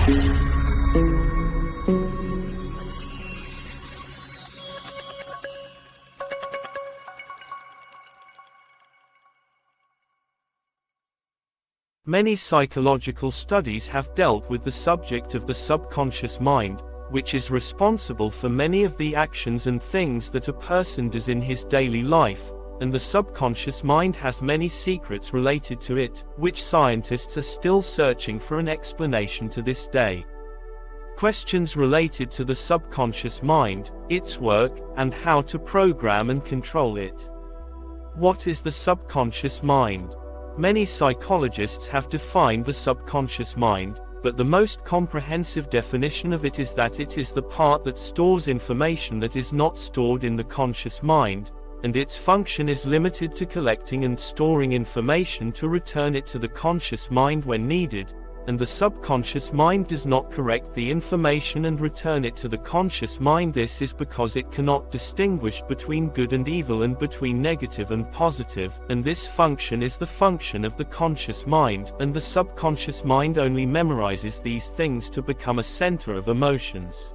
Many psychological studies have dealt with the subject of the subconscious mind, which is responsible for many of the actions and things that a person does in his daily life, and the subconscious mind has many secrets related to it, which scientists are still searching for an explanation to this day. Questions related to the subconscious mind, its work, and how to program and control it. What is the subconscious mind? Many psychologists have defined the subconscious mind, but the most comprehensive definition of it is that it is the part that stores information that is not stored in the conscious mind, and its function is limited to collecting and storing information to return it to the conscious mind when needed, and the subconscious mind does not correct the information and return it to the conscious mind. This is because it cannot distinguish between good and evil and between negative and positive, and this function is the function of the conscious mind, and the subconscious mind only memorizes these things to become a center of emotions.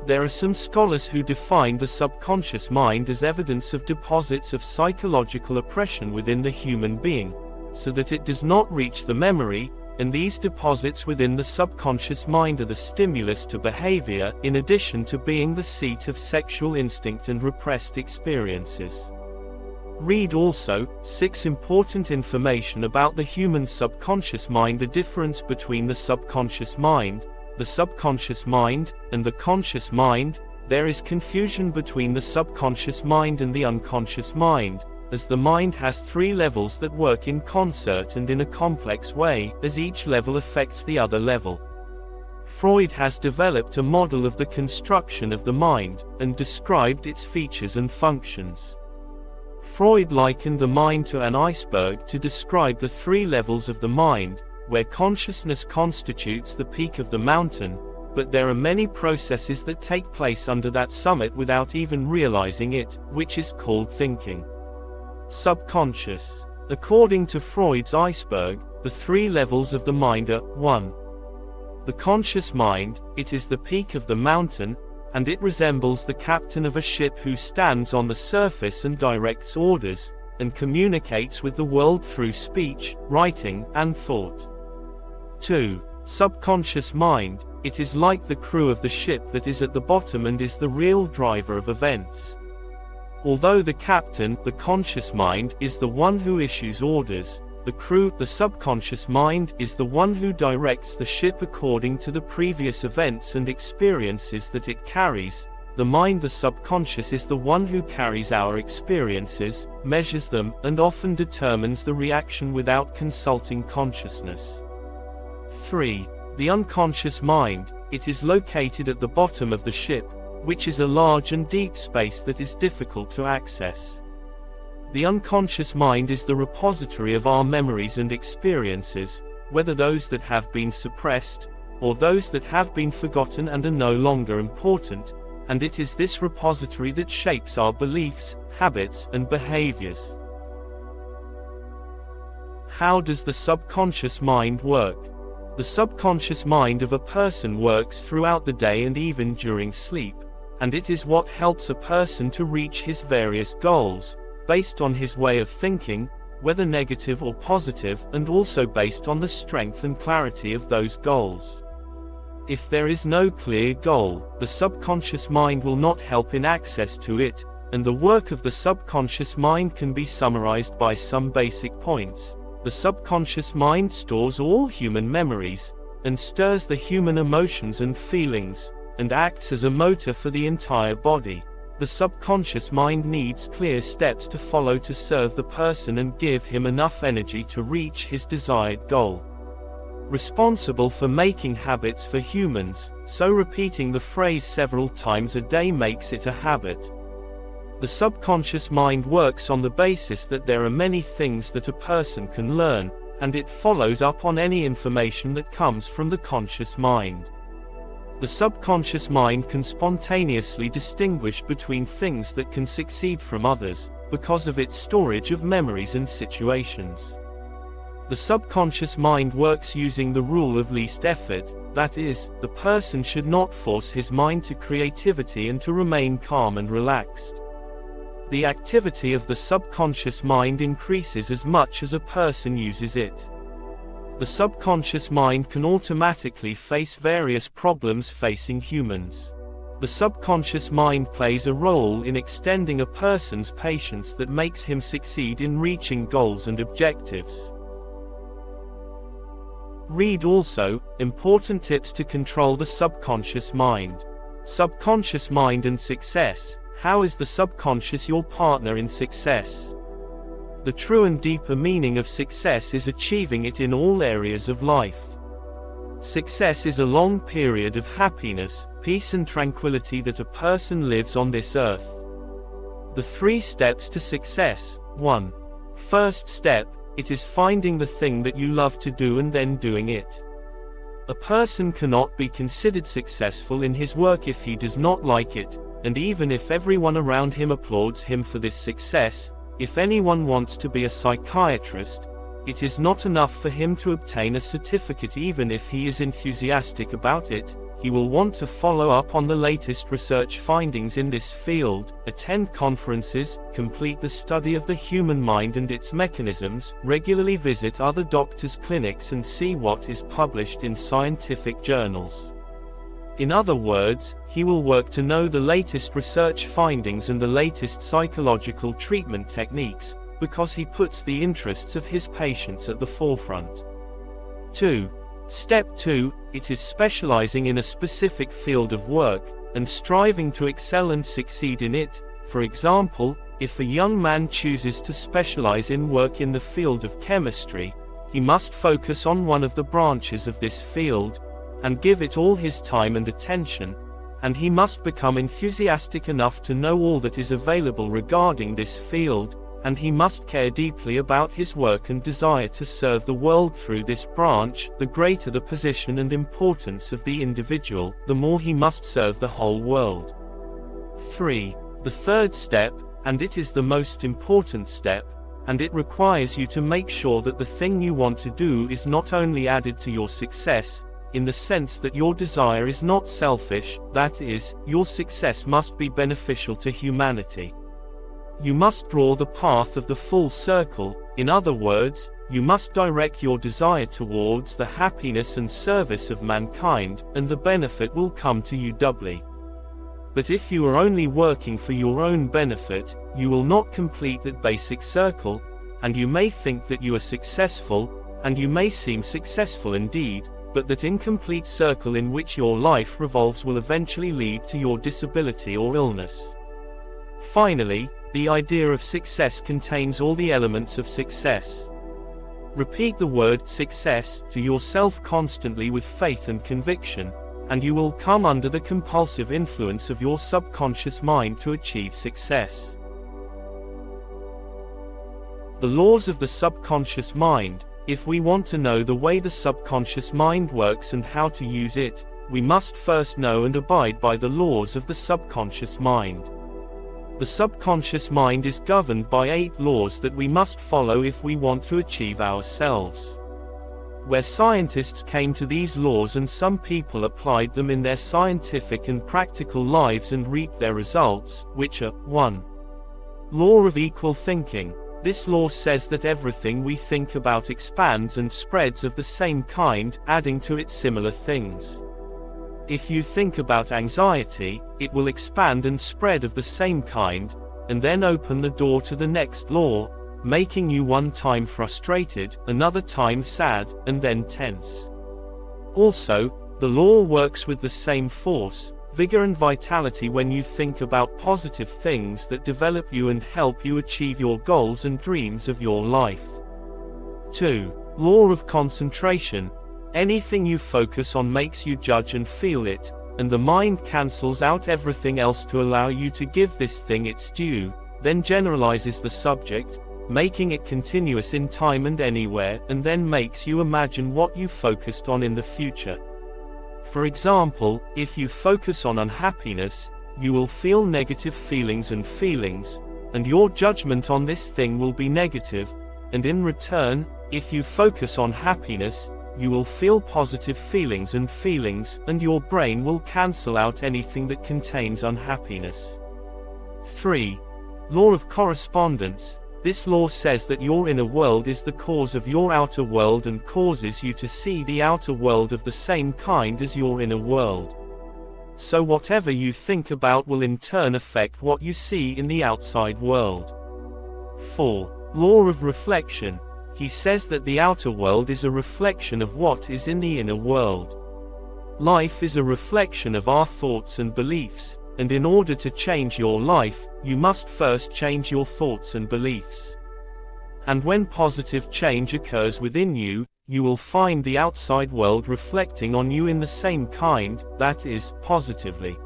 There are some scholars who define the subconscious mind as evidence of deposits of psychological oppression within the human being, so that it does not reach the memory, and these deposits within the subconscious mind are the stimulus to behavior, in addition to being the seat of sexual instinct and repressed experiences. Read also, 6 important information about the human subconscious mind. The difference between the subconscious mind, and the conscious mind. There is confusion between the subconscious mind and the unconscious mind, as the mind has 3 levels that work in concert and in a complex way, as each level affects the other level. Freud has developed a model of the construction of the mind, and described its features and functions. Freud likened the mind to an iceberg to describe the 3 levels of the mind, where consciousness constitutes the peak of the mountain, but there are many processes that take place under that summit without even realizing it, which is called thinking. Subconscious. According to Freud's iceberg, the 3 levels of the mind are: 1. The conscious mind. It is the peak of the mountain, and it resembles the captain of a ship who stands on the surface and directs orders, and communicates with the world through speech, writing, and thought. 2. Subconscious mind. It is like the crew of the ship that is at the bottom and is the real driver of events. Although the captain, the conscious mind, is the one who issues orders, the crew, the subconscious mind, is the one who directs the ship according to the previous events and experiences that it carries. The mind, the subconscious, is the one who carries our experiences, measures them, and often determines the reaction without consulting consciousness. 3. The unconscious mind. It is located at the bottom of the ship, which is a large and deep space that is difficult to access. The unconscious mind is the repository of our memories and experiences, whether those that have been suppressed, or those that have been forgotten and are no longer important, and it is this repository that shapes our beliefs, habits, and behaviors. How does the subconscious mind work? The subconscious mind of a person works throughout the day and even during sleep, and it is what helps a person to reach his various goals, based on his way of thinking, whether negative or positive, and also based on the strength and clarity of those goals. If there is no clear goal, the subconscious mind will not help in access to it, and the work of the subconscious mind can be summarized by some basic points. The subconscious mind stores all human memories, and stirs the human emotions and feelings, and acts as a motor for the entire body. The subconscious mind needs clear steps to follow to serve the person and give him enough energy to reach his desired goal. Responsible for making habits for humans, so repeating the phrase several times a day makes it a habit. The subconscious mind works on the basis that there are many things that a person can learn, and it follows up on any information that comes from the conscious mind. The subconscious mind can spontaneously distinguish between things that can succeed from others, because of its storage of memories and situations. The subconscious mind works using the rule of least effort, that is, the person should not force his mind to creativity and to remain calm and relaxed. The activity of the subconscious mind increases as much as a person uses it. The subconscious mind can automatically face various problems facing humans. The subconscious mind plays a role in extending a person's patience that makes him succeed in reaching goals and objectives. Read also, important tips to control the subconscious mind. Subconscious mind and success. How is the subconscious your partner in success? The true and deeper meaning of success is achieving it in all areas of life. Success is a long period of happiness, peace and tranquility that a person lives on this earth. The 3 steps to success. 1. First step, it is finding the thing that you love to do and then doing it. A person cannot be considered successful in his work if he does not like it, and even if everyone around him applauds him for this success, if anyone wants to be a psychiatrist, it is not enough for him to obtain a certificate even if he is enthusiastic about it. He will want to follow up on the latest research findings in this field, attend conferences, complete the study of the human mind and its mechanisms, regularly visit other doctors' clinics and see what is published in scientific journals. In other words, he will work to know the latest research findings and the latest psychological treatment techniques, because he puts the interests of his patients at the forefront. 2. Step 2, it is specializing in a specific field of work, and striving to excel and succeed in it. For example, if a young man chooses to specialize in work in the field of chemistry, he must focus on one of the branches of this field, and give it all his time and attention, and he must become enthusiastic enough to know all that is available regarding this field, and he must care deeply about his work and desire to serve the world through this branch. The greater the position and importance of the individual, the more he must serve the whole world. 3. The third step, and it is the most important step, and it requires you to make sure that the thing you want to do is not only added to your success, in the sense that your desire is not selfish, that is, your success must be beneficial to humanity. You must draw the path of the full circle. In other words, you must direct your desire towards the happiness and service of mankind, and the benefit will come to you doubly. But if you are only working for your own benefit, you will not complete that basic circle, and you may think that you are successful, and you may seem successful indeed, but that incomplete circle in which your life revolves will eventually lead to your disability or illness. Finally, the idea of success contains all the elements of success. Repeat the word success to yourself constantly with faith and conviction, and you will come under the compulsive influence of your subconscious mind to achieve success. The laws of the subconscious mind. If we want to know the way the subconscious mind works and how to use it, we must first know and abide by the laws of the subconscious mind. The subconscious mind is governed by 8 laws that we must follow if we want to achieve ourselves. Where scientists came to these laws and some people applied them in their scientific and practical lives and reaped their results, which are: 1. Law of equal thinking. This law says that everything we think about expands and spreads of the same kind, adding to it similar things. If you think about anxiety, it will expand and spread of the same kind, and then open the door to the next law, making you one time frustrated, another time sad, and then tense. Also, the law works with the same force, vigor and vitality when you think about positive things that develop you and help you achieve your goals and dreams of your life. 2. Law of concentration. Anything you focus on makes you judge and feel it, and the mind cancels out everything else to allow you to give this thing its due, then generalizes the subject, making it continuous in time and anywhere, and then makes you imagine what you focused on in the future. For example, if you focus on unhappiness, you will feel negative feelings, and your judgment on this thing will be negative, and in return, If you focus on happiness, you will feel positive feelings, and your brain will cancel out anything that contains unhappiness. 3. Law of correspondence. This law says that your inner world is the cause of your outer world and causes you to see the outer world of the same kind as your inner world. So whatever you think about will in turn affect what you see in the outside world. 4. Law of reflection. He says that the outer world is a reflection of what is in the inner world. Life is a reflection of our thoughts and beliefs, and in order to change your life, you must first change your thoughts and beliefs. And when positive change occurs within you, you will find the outside world reflecting on you in the same kind, that is, positively.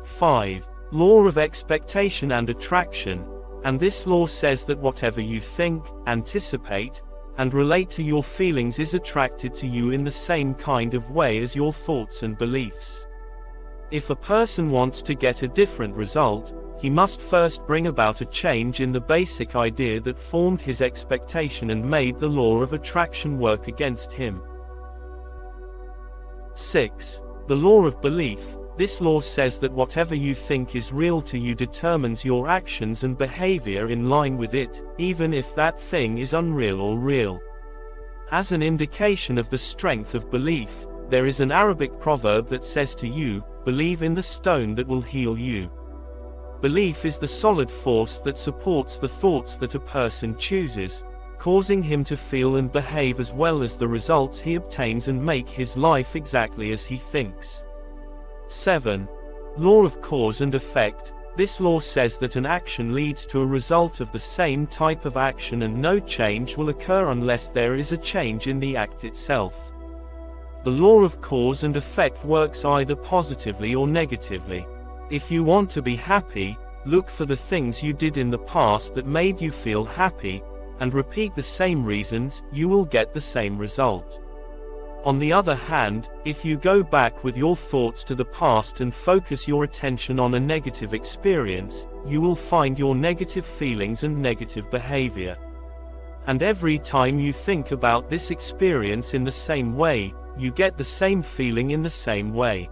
5. Law of expectation and attraction. And this law says that whatever you think, anticipate, and relate to your feelings is attracted to you in the same kind of way as your thoughts and beliefs. If a person wants to get a different result, he must first bring about a change in the basic idea that formed his expectation and made the law of attraction work against him. 6. The law of belief. This law says that whatever you think is real to you determines your actions and behavior in line with it, even if that thing is unreal or real. As an indication of the strength of belief, there is an Arabic proverb that says to you, "Believe in the stone that will heal you." Belief is the solid force that supports the thoughts that a person chooses, causing him to feel and behave as well as the results he obtains and make his life exactly as he thinks. 7. Law of cause and effect. This law says that an action leads to a result of the same type of action and no change will occur unless there is a change in the act itself. The law of cause and effect works either positively or negatively. If you want to be happy, look for the things you did in the past that made you feel happy, and repeat the same reasons, you will get the same result. On the other hand, if you go back with your thoughts to the past and focus your attention on a negative experience, you will find your negative feelings and negative behavior. And every time you think about this experience in the same way, you get the same feeling in the same way.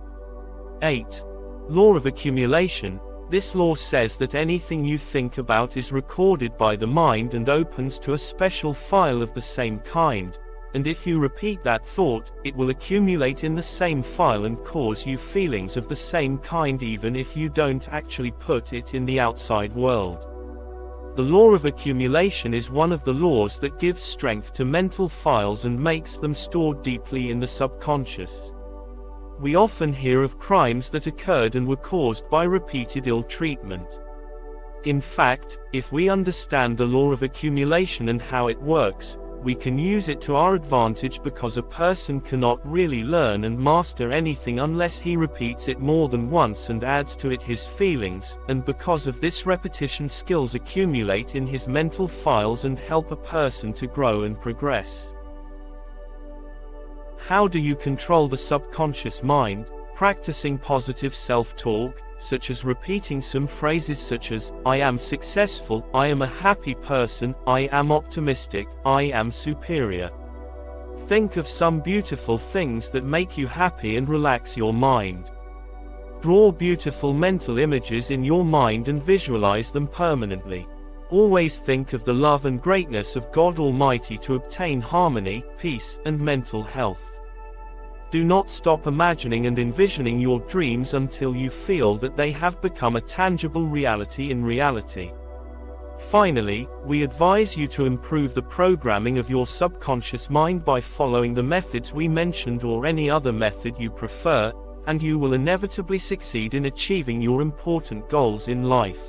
8. Law of accumulation. This law says that anything you think about is recorded by the mind and opens to a special file of the same kind, and if you repeat that thought, it will accumulate in the same file and cause you feelings of the same kind even if you don't actually put it in the outside world. The law of accumulation is one of the laws that gives strength to mental files and makes them stored deeply in the subconscious. We often hear of crimes that occurred and were caused by repeated ill treatment. In fact, if we understand the law of accumulation and how it works, we can use it to our advantage because a person cannot really learn and master anything unless he repeats it more than once and adds to it his feelings, and because of this repetition skills accumulate in his mental files and help a person to grow and progress. How do you control the subconscious mind? Practicing positive self-talk, such as repeating some phrases such as, "I am successful, I am a happy person, I am optimistic, I am superior." Think of some beautiful things that make you happy and relax your mind. Draw beautiful mental images in your mind and visualize them permanently. Always think of the love and greatness of God Almighty to obtain harmony, peace, and mental health. Do not stop imagining and envisioning your dreams until you feel that they have become a tangible reality in reality. Finally, we advise you to improve the programming of your subconscious mind by following the methods we mentioned or any other method you prefer, and you will inevitably succeed in achieving your important goals in life.